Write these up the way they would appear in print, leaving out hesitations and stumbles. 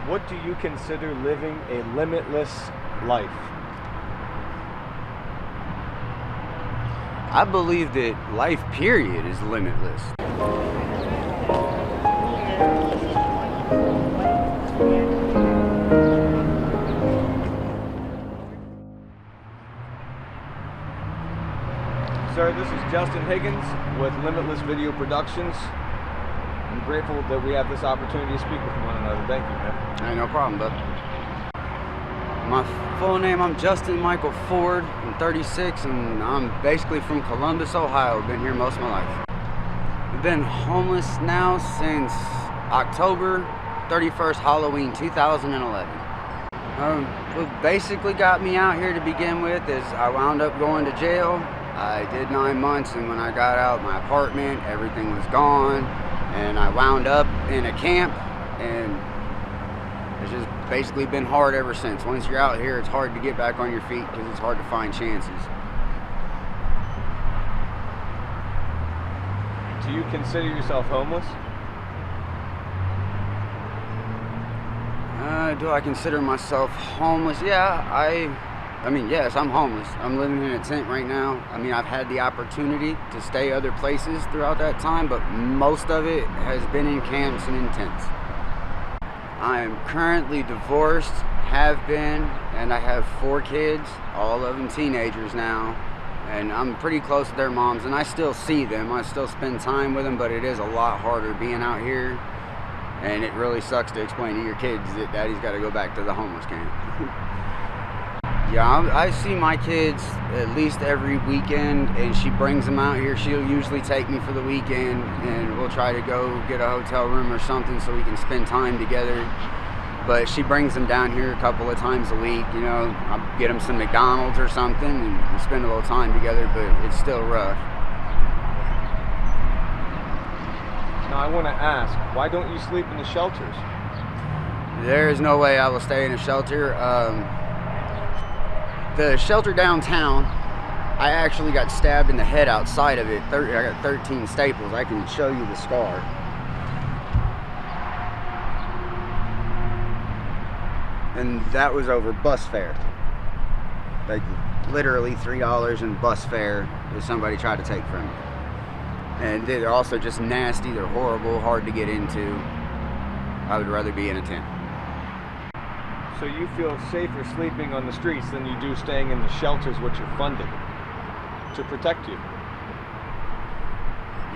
What do you consider living a limitless life? I believe that life, period, is limitless. Sir, this is Justin Higgins with Limitless Video Productions. I'm grateful that we have this opportunity to speak with one another. Thank you, man. Ain't no problem, bud. My full name, I'm Justin Michael Ford. I'm 36, and I'm basically from Columbus, Ohio. Been here most of my life. I've been homeless now since October 31st, Halloween 2011. What basically got me out here to begin with is I wound up going to jail. I did 9 months, and when I got out my apartment, everything was gone, and I wound up in a camp, and it's just basically been hard ever since. Once you're out here, it's hard to get back on your feet because it's hard to find chances. Do you consider yourself homeless? Do I consider myself homeless? Yeah, I mean, yes, I'm homeless. I'm living in a tent right now. I mean, I've had the opportunity to stay other places throughout that time, but most of it has been in camps and in tents. I am currently divorced, have been, and I have 4 kids, all of them teenagers now, and I'm pretty close to their moms, and I still see them. I still spend time with them, but it is a lot harder being out here, and it really sucks to explain to your kids that daddy's got to go back to the homeless camp. Yeah, I see my kids at least every weekend, and she brings them out here. She'll usually take me for the weekend, and we'll try to go get a hotel room or something so we can spend time together. But she brings them down here a couple of times a week, you know. I'll get them some McDonald's or something and we spend a little time together, but it's still rough. Now I want to ask, why don't you sleep in the shelters? There is no way I will stay in a shelter. The shelter downtown, I actually got stabbed in the head outside of it. I got 13 staples. I can show you the scar. And that was over bus fare. Like literally $3 in bus fare that somebody tried to take from me. And they're also just nasty, they're horrible, hard to get into. I would rather be in a tent. So you feel safer sleeping on the streets than you do staying in the shelters which are funded to protect you?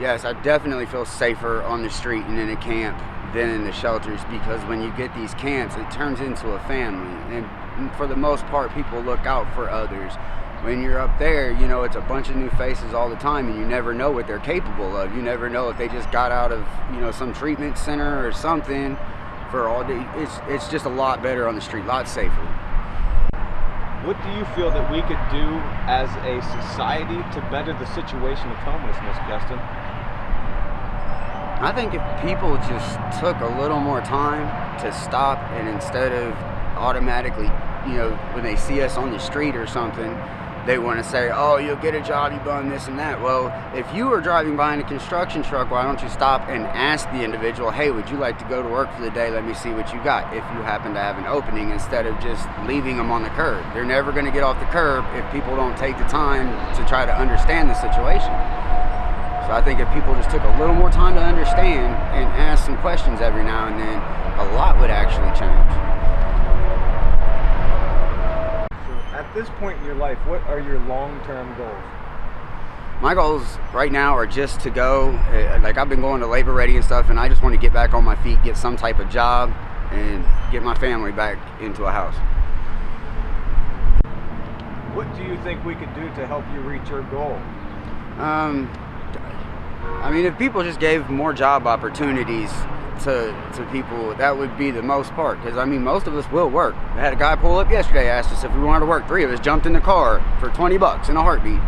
Yes, I definitely feel safer on the street and in a camp than in the shelters, because when you get these camps, it turns into a family. And for the most part, people look out for others. When you're up there, you know, it's a bunch of new faces all the time, and you never know what they're capable of. You never know if they just got out of, you know, some treatment center or something. For all day, it's just a lot better on the street, a lot safer. What do you feel that we could do as a society to better the situation of homelessness, Justin? I think if people just took a little more time to stop, and instead of automatically, you know, when they see us on the street or something, they want to say, oh, you'll get a job, you bum this and that. Well, if you were driving by in a construction truck, why don't you stop and ask the individual, hey, would you like to go to work for the day? Let me see what you got, if you happen to have an opening, instead of just leaving them on the curb. They're never going to get off the curb if people don't take the time to try to understand the situation. So I think if people just took a little more time to understand and ask some questions every now and then, a lot would actually change. At this point in your life, what are your long-term goals? My goals right now are just to go, like I've been going to labor ready and stuff, and I just want to get back on my feet, get some type of job, and get my family back into a house. What do you think we could do to help you reach your goal? I mean, if people just gave more job opportunities to people, that would be the most part, because I mean, most of us will work. I had a guy pull up yesterday, asked us if we wanted to work. 3 of us jumped in the car for 20 bucks in a heartbeat.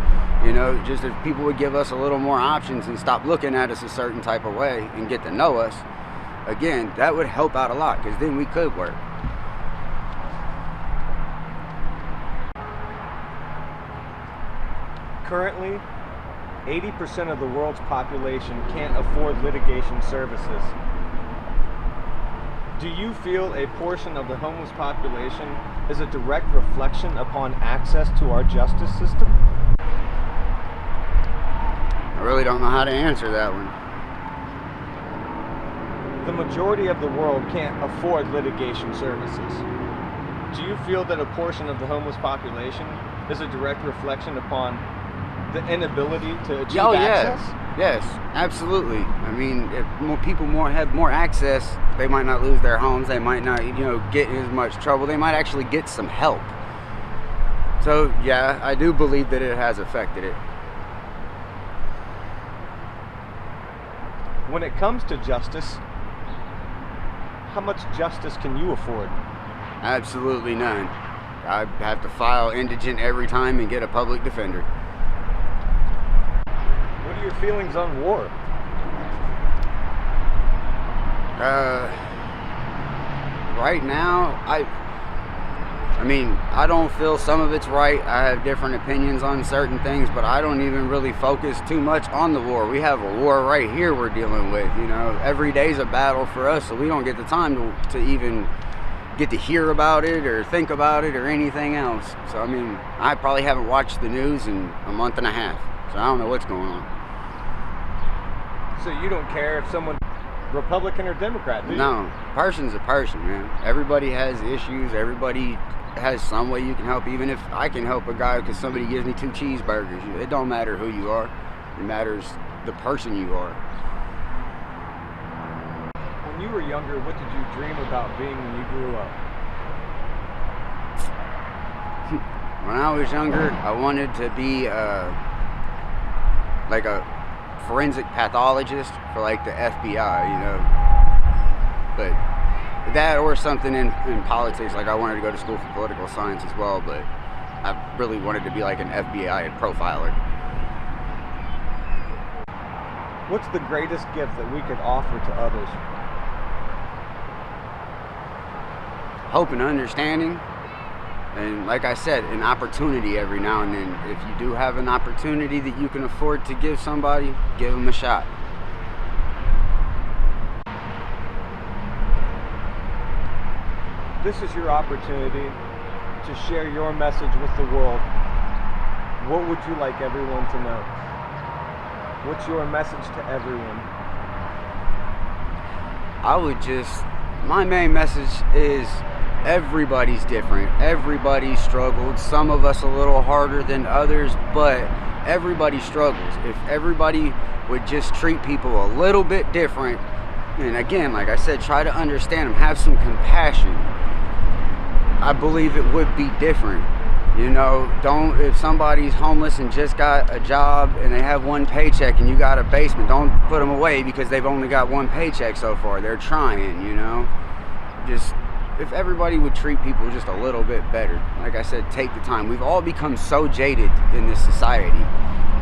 You know, just if people would give us a little more options and stop looking at us a certain type of way and get to know us, again, that would help out a lot, because then we could work. Currently, 80% of the world's population can't afford litigation services. Do you feel a portion of the homeless population is a direct reflection upon access to our justice system? I really don't know how to answer that one. The majority of the world can't afford litigation services. Do you feel that a portion of the homeless population is a direct reflection upon the inability to achieve access? Yes, absolutely. I mean, if more people have more access, they might not lose their homes. They might not, get in as much trouble. They might actually get some help. So, yeah, I do believe that it has affected it. When it comes to justice, how much justice can you afford? Absolutely none. I have to file indigent every time and get a public defender. What are your feelings on war? Right now, I don't feel some of it's right. I have different opinions on certain things, but I don't even really focus too much on the war. We have a war right here we're dealing with, Every day's a battle for us, so we don't get the time to even get to hear about it or think about it or anything else. So, I probably haven't watched the news in a month and a half, so I don't know what's going on. So you don't care if someone Republican or Democrat, do you? No, person's a person, man. Everybody has issues. Everybody has some way you can help. Even if I can help a guy because somebody gives me 2 cheeseburgers, it don't matter who you are. It matters the person you are. When you were younger, what did you dream about being when you grew up? When I was younger, I wanted to be like a forensic pathologist for like the FBI, but that or something in politics. Like I wanted to go to school for political science as well, but I really wanted to be like an FBI profiler. What's the greatest gift that we could offer to others? Hope and understanding, and like I said, an opportunity every now and then. If you do have an opportunity that you can afford to give somebody, give them a shot. This is your opportunity to share your message with the world. What would you like everyone to know? What's your message to everyone? My main message is everybody's different. Everybody struggled. Some of us a little harder than others, but everybody struggles. If everybody would just treat people a little bit different, and again, like I said, try to understand them, have some compassion, I believe it would be different. If somebody's homeless and just got a job and they have 1 paycheck and you got a basement, don't put them away because they've only got 1 paycheck so far. They're trying, Just, if everybody would treat people just a little bit better, like I said, take the time. We've all become so jaded in this society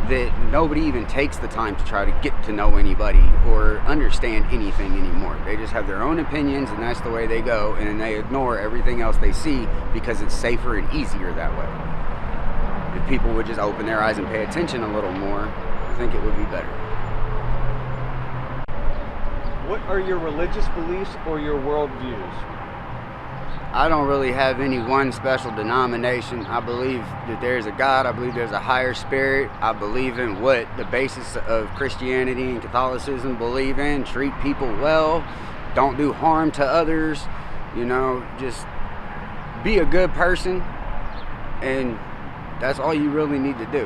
that nobody even takes the time to try to get to know anybody or understand anything anymore. They just have their own opinions and that's the way they go, and then they ignore everything else they see because it's safer and easier that way. If people would just open their eyes and pay attention a little more, I think it would be better. What are your religious beliefs or your worldviews? I don't really have any one special denomination. I believe that there's a God. I believe there's a higher spirit. I believe in what the basis of Christianity and Catholicism believe in. Treat people well. Don't do harm to others. Just be a good person. And that's all you really need to do.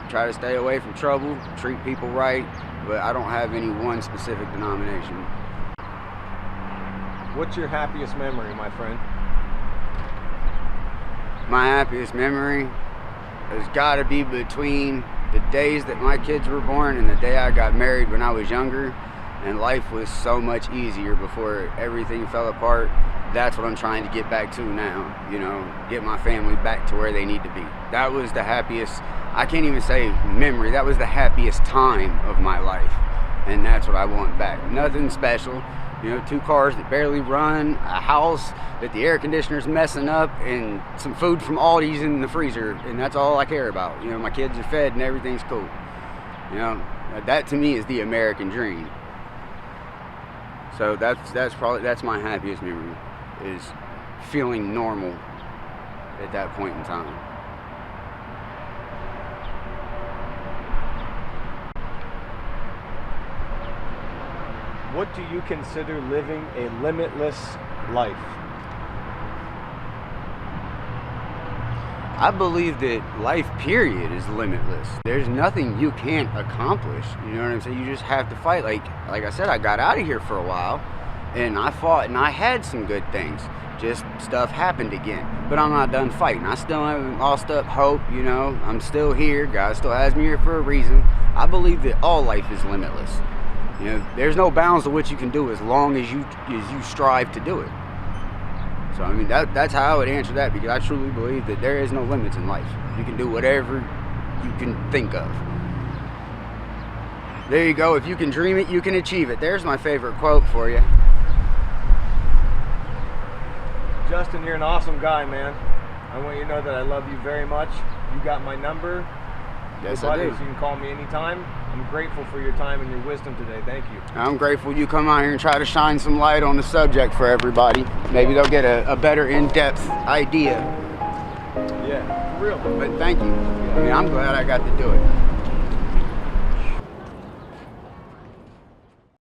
Try to stay away from trouble. Treat people right. But I don't have any one specific denomination. What's your happiest memory, my friend? My happiest memory has got to be between the days that my kids were born and the day I got married when I was younger, and life was so much easier before everything fell apart. That's what I'm trying to get back to now, get my family back to where they need to be. That was the happiest, I can't even say memory, that was the happiest time of my life, and that's what I want back. Nothing special. 2 cars that barely run, a house that the air conditioner's messing up, and some food from Aldi's in the freezer, and that's all I care about. My kids are fed and everything's cool. That to me is the American dream. So that's my happiest memory, is feeling normal at that point in time. What do you consider living a limitless life? I believe that life, period, is limitless. There's nothing you can't accomplish. You know what I'm saying? You just have to fight. Like I said, I got out of here for a while, and I fought, and I had some good things. Just stuff happened again. But I'm not done fighting. I still haven't lost up hope, you know. I'm still here. God still has me here for a reason. I believe that all life is limitless. You know, there's no bounds to what you can do as long as you strive to do it. So I mean, that's how I would answer that, because I truly believe that there is no limits in life. You can do whatever you can think of. There you go. If you can dream it, you can achieve it. There's my favorite quote for you. Justin, you're an awesome guy, man. I want you to know that I love you very much. You got my number. Yes, I do. I do. So you can call me anytime. I'm grateful for your time and your wisdom today. Thank you. I'm grateful you come out here and try to shine some light on the subject for everybody. Maybe they'll get a better in-depth idea. Yeah, for real. But thank you. I mean, I'm glad I got to do it.